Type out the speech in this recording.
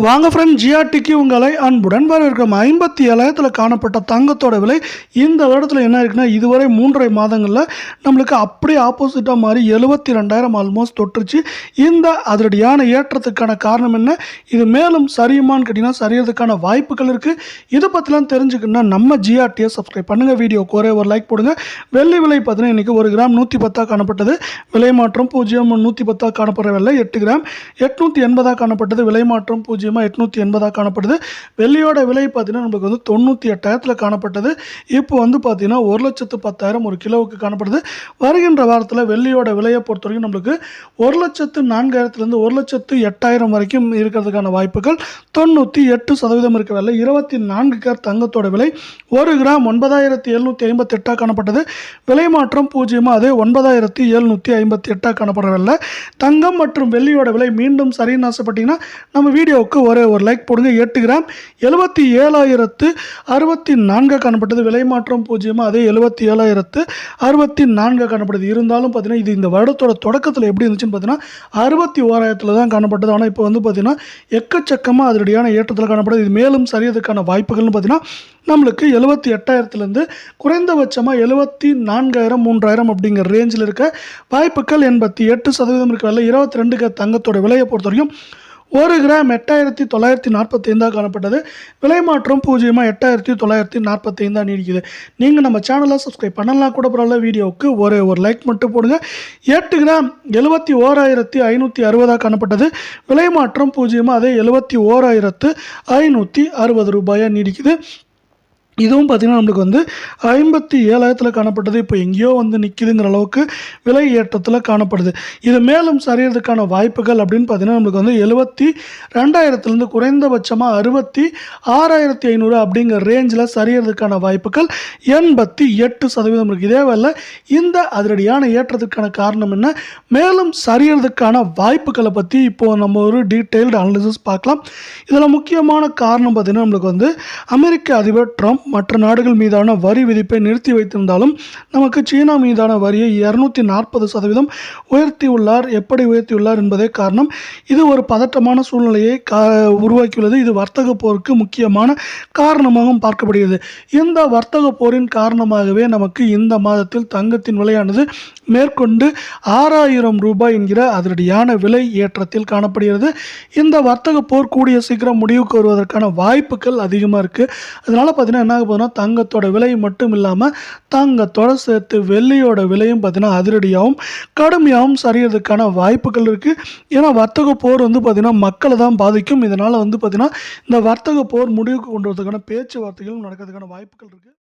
வாங்க ஃப்ரெண்ட், ஜிஆர்டிக்கு உங்களை அன்புடன் வரவேற்கிறோம். 57,000 காணப்பட்ட தங்கத்தோட விலை இந்த வருடத்தில் என்ன இருக்குன்னா, இதுவரை 3.5 மாதங்களில் நம்மளுக்கு அப்படியே ஆப்போசிட்டாக மாறி 72,000 ஆல்மோஸ்ட் தொட்டுருச்சு. இந்த அதிரடியான ஏற்றத்துக்கான காரணம் என்ன, இது மேலும் சரியுமான்னு கேட்டிங்கன்னா சரியறதுக்கான வாய்ப்புகள் இருக்குது. இதை பற்றிலாம் தெரிஞ்சுக்கணுன்னா நம்ம ஜிஆர்டியை சப்ஸ்கிரைப் பண்ணுங்கள். வீடியோக்கு ஒரே ஒரு லைக் போடுங்க. வெள்ளி விலை பார்த்தீங்கன்னா இன்றைக்கி 1 கிராம் 110 காணப்பட்டது. விலை மாற்றம் 0.110 காணப்படுற வெள்ளை 8 கிராம் 880 காணப்பட்டது. விலை மாற்றம் 880 காணப்படுது. வெள்ளியோட விலை பார்த்தீங்கன்னா நம்மளுக்கு வந்து 98,000 காணப்பட்டது. இப்போ வந்து பார்த்தீங்கன்னா 1,10,000 ஒரு கிலோவுக்கு காணப்படுது. வருகின்ற வாரத்தில் வெள்ளியோட விலையை பொறுத்த வரைக்கும் நம்மளுக்கு 1,04,000 1,08,000 வரைக்கும் இருக்கிறதுக்கான வாய்ப்புகள் 98% இருக்க விலை. 24 கேரட் தங்கத்தோட விலை 1 கிராம் 9,758 காணப்பட்டது. விலை மாற்றம் 0, அதே 9,758 காணப்படுற விலை. தங்கம் மற்றும் வெள்ளியோட விலை மீண்டும் சரின்னு ஆசைப்பட்டீங்கன்னா நம்ம வீடியோவுக்கு ஒரே ஒரு லைக் போடுங்க. 8 கிராம் 77,064 காணப்பட்டது. விலை மாற்றம் 0, அதே 77,064 காணப்படுது. இருந்தாலும் பார்த்தீங்கன்னா இது இந்த வருடத்தோட தொடக்கத்தில் எப்படி இருந்துச்சுன்னு பார்த்தீங்கன்னா 61,000 தான் காணப்பட்டது. ஆனால் இப்போ வந்து பார்த்தீங்கன்னா எக்கச்சக்கமாக அதிரடியான ஏற்றத்தில் காணப்படுது. இது மேலும் சரியதுக்கான வாய்ப்புகள்னு பார்த்தீங்கன்னா நம்மளுக்கு 78,000 குறைந்தபட்சமாக 74,000 3,000 அப்படிங்கிற ரேஞ்சில் இருக்க வாய்ப்புகள் 88% இருக்க விலை. 22 தங்கத்தோட விலையை பொறுத்த வரைக்கும் 1 கிராம் 8,945 காணப்பட்டது. விலை மாற்றம் 0, 8,945 நீடிக்குது. நீங்கள் நம்ம சேனலை சப்ஸ்கிரைப் பண்ணலாம் கூட பரவாயில்ல. வீடியோவுக்கு ஒரே ஒரு லைக் மட்டும் போடுங்க. 8 கிராம் 71,560 காணப்பட்டது. விலை மாற்றம் 0, அதே 71,560 ரூபாயாக நீடிக்குது. இதுவும் பார்த்திங்கன்னா நம்மளுக்கு வந்து 57,000 காணப்பட்டது. இப்போ எங்கேயோ வந்து நிற்கிதுங்கிற அளவுக்கு விலை ஏற்றத்தில் காணப்படுது. இது மேலும் சரியறதுக்கான வாய்ப்புகள் அப்படின்னு பார்த்தீங்கன்னா நம்மளுக்கு வந்து 72,000 குறைந்தபட்சமாக 66,500 அப்படிங்கிற ரேஞ்சில் சரியறதுக்கான வாய்ப்புகள் 88% இருக்குது. இதே வேலை இந்த அதிரடியான ஏற்றத்துக்கான காரணம் என்ன, மேலும் சரியறதுக்கான வாய்ப்புகளை பற்றி இப்போது நம்ம ஒரு டீட்டெயில்டு அனாலிசிஸ் பார்க்கலாம். இதில் முக்கியமான காரணம் பார்த்திங்கன்னா நம்மளுக்கு வந்து அமெரிக்க அதிபர் ட்ரம்ப் மற்ற நாடுகள் மீதான வரி விதிப்பை நிறுத்தி வைத்திருந்தாலும் நமக்கு சீனா மீதான வரியை 240% உயர்த்தியுள்ளார். எப்படி உயர்த்தியுள்ளார் என்பதே காரணம். இது ஒரு பதட்டமான சூழ்நிலையை உருவாக்கியுள்ளது. இது வர்த்தக போருக்கு முக்கியமான காரணமாகவும் பார்க்கப்படுகிறது. இந்த வர்த்தக போரின் காரணமாகவே நமக்கு இந்த மாதத்தில் தங்கத்தின் விலையானது மேற்கொண்டு 6,000 ரூபாய் என்கிற அதிரடியான விலை ஏற்றத்தில் காணப்படுகிறது. இந்த வர்த்தக போர் கூடிய சீக்கிரம் முடிவுக்கு வருவதற்கான வாய்ப்புகள் அதிகமாக இருக்குது. அதனால் பார்த்தீங்கன்னா என்ன ஆக போகுதுன்னா தங்கத்தோட விலை மட்டும் இல்லாமல் தங்கத்தோட சேர்த்து வெள்ளியோட விலையும் பார்த்தீங்கன்னா அதிரடியாகவும் கடுமையாகவும் சரியறதுக்கான வாய்ப்புகள் இருக்குது. ஏன்னா வர்த்தக போர் வந்து பார்த்திங்கன்னா மக்களை தான் பாதிக்கும். இதனால் வந்து பார்த்திங்கன்னா இந்த வர்த்தக போர் முடிவுக்கு கொண்டு வரதுக்கான பேச்சுவார்த்தைகளும் நடக்கிறதுக்கான வாய்ப்புகள் இருக்குது.